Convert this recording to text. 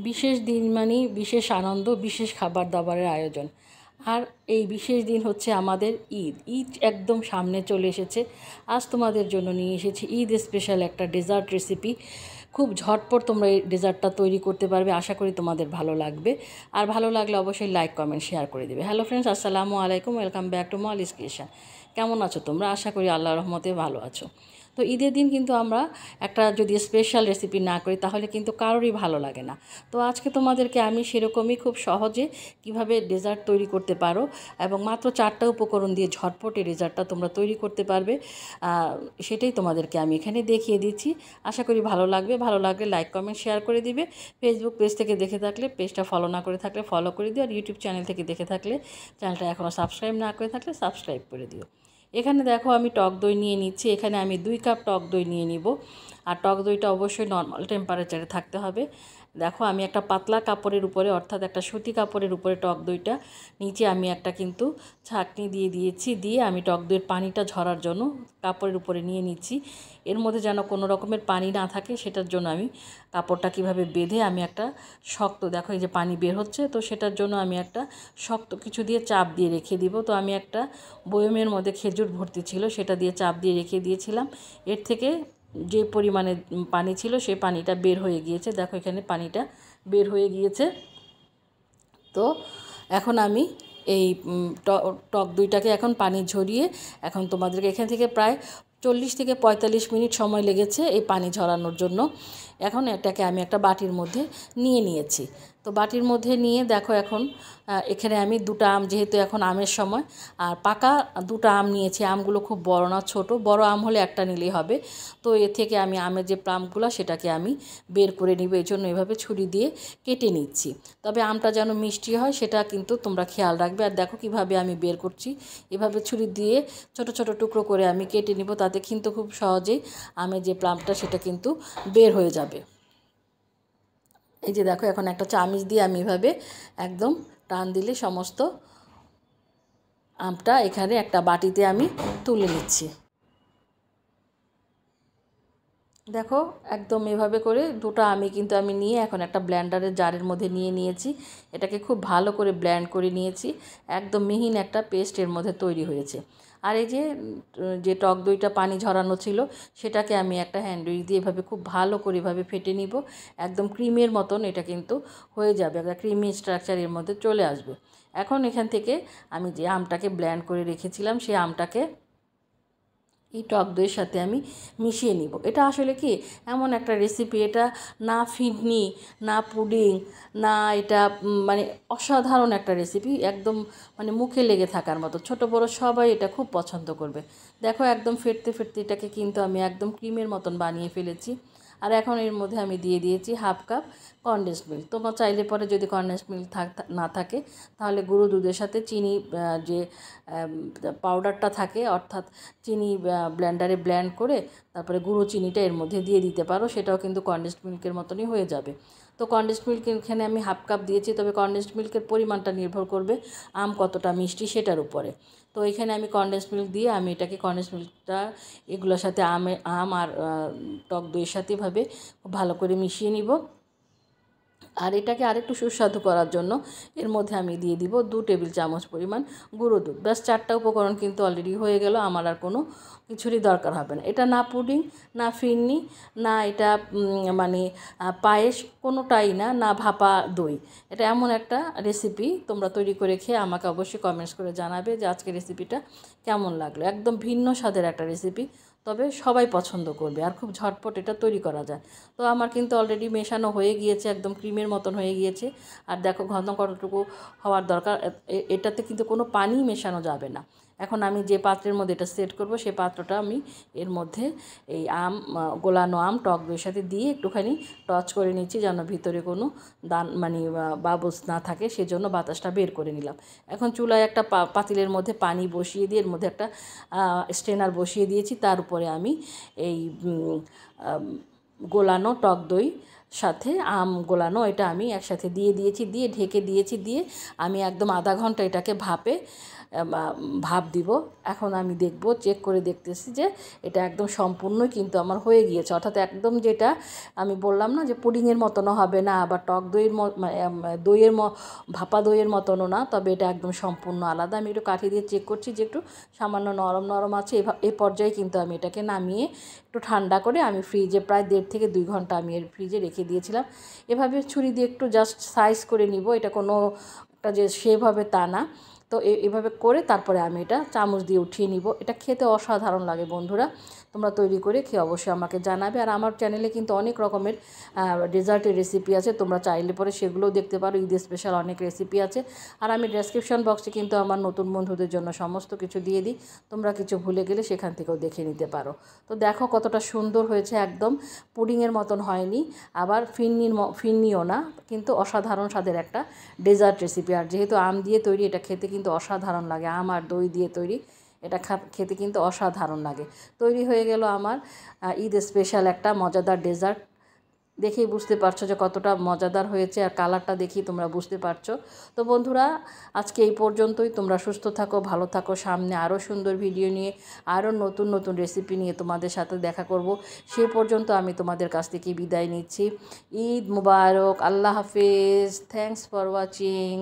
বিশেষ দিন মানেই বিশেষ আনন্দ, বিশেষ খাবার দাবারের আয়োজন। আর এই বিশেষ দিন হচ্ছে আমাদের ঈদ। ঈদ একদম সামনে চলে এসেছে। আজ তোমাদের জন্য নিয়ে এসেছি ঈদ স্পেশাল একটা ডেজার্ট রেসিপি। খুব ঝটপট তোমরা এই ডেজার্টটা তৈরি করতে পারবে। আশা করি তোমাদের ভালো লাগবে। আর ভালো লাগলে অবশ্যই লাইক, কমেন্ট, শেয়ার করে দেবে। হ্যালো ফ্রেন্ডস, আসসালামু আলাইকুম, welcome back to Molly's creation. কেমন আছো তোমরা? আশা করি আল্লাহর রহমতে ভালো আছো। তো ঈদের দিন কিন্তু আমরা একটা যদি স্পেশাল রেসিপি না করি তাহলে কিন্তু কারোরই ভালো লাগে না। তো আজকে তোমাদেরকে আমি সেরকমই খুব সহজে কিভাবে ডেজার্ট তৈরি করতে পারো এবং মাত্র 4টা উপকরণ দিয়ে ঝটপট এই ডেজার্টটা তোমরা তৈরি করতে পারবে, সেটাই তোমাদেরকে আমি এখানে দেখিয়ে দিচ্ছি। আশা করি ভালো লাগবে। ভালো লাগলে লাইক, কমেন্ট, শেয়ার করে দিবে। ফেসবুক পেজ থেকে দেখে থাকলে পেজটা ফলো না করে থাকলে ফলো করে দিও, আর ইউটিউব চ্যানেল থেকে দেখে থাকলে চ্যানেলটা এখনও সাবস্ক্রাইব না করে থাকলে সাবস্ক্রাইব করে দিও। এখানে দেখো আমি টক দই নিয়ে নিচ্ছি। এখানে আমি 2 কাপ টক দই নিয়ে নিব। আর টক দইটা অবশ্যই নর্মাল টেম্পারেচারে থাকতে হবে। দেখো আমি একটা পাতলা কাপড়ের উপরে, অর্থাৎ একটা সুতি কাপড়ের উপরে টক দইটা, নিচে আমি একটা কিন্তু ছাঁকনি দিয়ে দিয়েছি। দিয়ে আমি টক দইয়ের পানিটা ঝরার জন্য কাপড়ের উপরে নিয়ে নিচ্ছি। এর মধ্যে যেন কোনো রকমের পানি না থাকে সেটার জন্য আমি কাপড়টা কিভাবে বেঁধে আমি একটা শক্ত, দেখো এই যে পানি বের হচ্ছে, তো সেটার জন্য আমি একটা শক্ত কিছু দিয়ে চাপ দিয়ে রেখে দিব। তো আমি একটা বয়মের মধ্যে খেজুর ভর্তি ছিল, সেটা দিয়ে চাপ দিয়ে রেখে দিয়েছিলাম। এর থেকে যে পরিমাণে পানি ছিল সেই পানিটা বের হয়ে গিয়েছে। দেখো এখানে পানিটা বের হয়ে গিয়েছে। তো এখন আমি এই টক দইটাকে এখন পানি ঝরিয়ে, এখন তোমাদেরকে এখান থেকে প্রায় 40 থেকে 45 মিনিট সময় লেগেছে এই পানি ঝরানোর জন্য। এখন এটাকে আমি একটা বাটির মধ্যে নিয়ে নিয়েছি। তো বাটির মধ্যে নিয়ে দেখো এখন এখানে আমি 2টা আম, যেহেতু এখন আমের সময়, আর পাকা 2টা আম নিয়েছি। আমগুলো খুব বড় না, ছোট। বড় আম হলে একটা নিলেই হবে। তো এর থেকে আমি আমের যে প্লামগুলো সেটাকে আমি বের করে নিব, এই জন্য এভাবে ছুরি দিয়ে কেটে নিচ্ছি। তবে আমটা যেন মিষ্টি হয় সেটা কিন্তু তোমরা খেয়াল রাখবে। আর দেখো কিভাবে আমি বের করছি, এভাবে ছুরি দিয়ে ছোট ছোট টুকরো করে আমি কেটে নিব। তাতে কিন্তু খুব সহজেই আমের যে প্লামটা সেটা কিন্তু বের হয়ে যাবে। এই যে দেখো এখন একটা চামচ দিয়ে আমি এভাবে একদম টান দিলে সমস্ত আমটা এখানে একটা বাটিতে আমি তুলে নিচ্ছি। দেখো একদম এভাবে করে 2টা আমি কিন্তু আমি নিয়ে এখন একটা ব্লেন্ডারের জারের মধ্যে নিয়ে নিয়েছি। এটাকে খুব ভালো করে ব্লেন্ড করে নিয়েছি। একদম মিহিন একটা পেস্ট এর মধ্যে তৈরি হয়েছে। আর এই যে যে টক দইটা পানি ঝরানো ছিল সেটাকে আমি একটা হ্যান্ড উইচ দিয়ে এভাবে খুব ভালো করে এভাবে ফেটে নিব। একদম ক্রিমের মতন এটা কিন্তু হয়ে যাবে, একটা ক্রিমি স্ট্রাকচার এর মধ্যে চলে আসবে। এখন এখান থেকে আমি যে আমটাকে ব্লেন্ড করে রেখেছিলাম সেই আমটাকে এই টক দইয়ের সাথে আমি মিশিয়ে নিব। এটা আসলে কি এমন একটা রেসিপি, এটা না ফিরনি, না পুডিং, না এটা মানে অসাধারণ একটা রেসিপি, একদম মানে মুখে লেগে থাকার মতো। ছোট বড় সবাই এটা খুব পছন্দ করবে। দেখো একদম ফেটতে ফেটতে এটাকে কিন্তু আমি একদম ক্রিমের মতন বানিয়ে ফেলেছি। আর এখন এর মধ্যে আমি দিয়ে দিয়েছি 1/2 কাপ কনডেন্স মিল্ক। তোমরা চাইলে পরে যদি কনডেন্স মিল্ক না থাকে তাহলে গুঁড়ো দুধের সাথে চিনি, যে পাউডারটা থাকে, অর্থাৎ চিনি ব্লেন্ডারে ব্লেন্ড করে তারপরে গুঁড়ো চিনিটা এর মধ্যে দিয়ে দিতে পারো, সেটাও কিন্তু কনডেন্সড মিল্কের মতনই হয়ে যাবে। তো কনডেন্সড মিল্ক এখানে আমি 1/2 কাপ দিয়েছি, তবে কনডেন্সড মিল্কের পরিমাণটা নির্ভর করবে আম কতটা মিষ্টি সেটার উপরে। তো এখানে আমি কনডেন্সড মিল্ক দিয়ে আমি এটাকে কনডেন্সড মিল্কটা এগুলোর সাথে আম আর টক দইয়ের সাথে এভাবে খুব ভালো করে মিশিয়ে নিব। আর এটাকে আরেকটু সুস্বাদু করার জন্য এর মধ্যে আমি দিয়ে দিব 2 টেবিল চামচ পরিমাণ গুঁড়ো দুধ। ব্যাস 4টা উপকরণ কিন্তু অলরেডি হয়ে গেল, আমার আর কোনো কিছুরই দরকার হবে না। এটা না পুডিং, না ফিরনি, না এটা মানে পায়েস, কোনোটাই না, না ভাপা দই। এটা এমন একটা রেসিপি, তোমরা তৈরি করে খেয়ে আমাকে অবশ্যই কমেন্টস করে জানাবে যে আজকের রেসিপিটা কেমন লাগলো। একদম ভিন্ন স্বাদের একটা রেসিপি, তবে সবাই পছন্দ করবে আর খুব ঝটপট এটা তৈরি করা যায়। তো আমার কিন্তু অলরেডি মেশানো হয়ে গিয়েছে, একদম ক্রিমের মতন হয়ে গিয়েছে। আর দেখো ঘন কতটুকু হওয়ার দরকার, এটাতে কিন্তু কোনো পানি মেশানো যাবে না। এখন আমি যে পাত্রের মধ্যে এটা সেট করব সেই পাত্রটা আমি এর মধ্যে এই গোলানো আম টক দইয়ের সাথে দিয়ে একটুখানি টচ করে নিচ্ছি, যেন ভিতরে কোনো দান মানে বাবলস না থাকে, সেজন্য বাতাসটা বের করে নিলাম। এখন চুলায় একটা পাতিলের মধ্যে পানি বসিয়ে দিয়ে এর মধ্যে একটা স্ট্রেনার বসিয়ে দিয়েছি। তার উপরে আমি এই গোলানো টক দই সাথে আম গোলানো এটা আমি একসাথে দিয়ে দিয়েছি, দিয়ে ঢেকে দিয়েছি। দিয়ে আমি একদম আধা ঘন্টা এটাকে ভাপে ভাপ দিব। এখন আমি দেখব, চেক করে দেখতেছি যে এটা একদম সম্পূর্ণই কিন্তু আমার হয়ে গিয়েছে, অর্থাৎ একদম যেটা আমি বললাম না যে পুডিংয়ের মতনও হবে না, আবার টক দইয়ের দইয়ের ভাপা দইয়ের মতনও না, তবে এটা একদম সম্পূর্ণ আলাদা। আমি একটু কাঠি দিয়ে চেক করছি যে একটু সামান্য নরম নরম আছে। এই পর্যায়ে কিন্তু আমি এটাকে নামিয়ে একটু ঠান্ডা করে আমি ফ্রিজে প্রায় 1.5 থেকে 2 ঘন্টা আমি এর ফ্রিজে রেখে দিয়েছিলাম। এভাবে ছুরি দিয়ে একটু জাস্ট সাইজ করে নিব, এটা কোনো একটা যে শেপ হবে তা না। তো এভাবে করে তারপরে আমি এটা চামচ দিয়ে উঠিয়ে নিব। এটা খেতে অসাধারণ লাগে বন্ধুরা, তোমরা তৈরি করে খেয়ে অবশ্যই আমাকে জানাবে। আর আমার চ্যানেলে কিন্তু অনেক রকমের ডেজার্টের রেসিপি আছে, তোমরা চাইলে পরে সেগুলোও দেখতে পারো। ঈদ স্পেশাল অনেক রেসিপি আছে। আর আমি ডেসক্রিপশন বক্সে কিন্তু আমার নতুন বন্ধুদের জন্য সমস্ত কিছু দিয়ে দিই, তোমরা কিছু ভুলে গেলে সেখান থেকেও দেখে নিতে পারো। তো দেখো কতটা সুন্দর হয়েছে, একদম পুডিংয়ের মতন হয়নি, আবার ফিন্নিও না, কিন্তু অসাধারণ স্বাদের একটা ডেজার্ট রেসিপি। আর যেহেতু আম দিয়ে তৈরি, এটা খেতে কিন্তু অসাধারণ লাগে। আম আর দই দিয়ে তৈরি, এটা খেতে কিন্তু অসাধারণ লাগে। তৈরি হয়ে গেল আমার ঈদ স্পেশাল একটা মজাদার ডেজার্ট। দেখেই বুঝতে পারছো যে কতটা মজাদার হয়েছে, আর কালারটা দেখেই তোমরা বুঝতে পারছো। তো বন্ধুরা, আজকে এই পর্যন্তই। তোমরা সুস্থ থাকো, ভালো থাকো। সামনে আরও সুন্দর ভিডিও নিয়ে, আরও নতুন নতুন রেসিপি নিয়ে তোমাদের সাথে দেখা করব। সে পর্যন্ত আমি তোমাদের কাছ থেকে বিদায় নিচ্ছি। ঈদ মুবারক, আল্লাহ হাফেজ, থ্যাংকস ফর ওয়াচিং।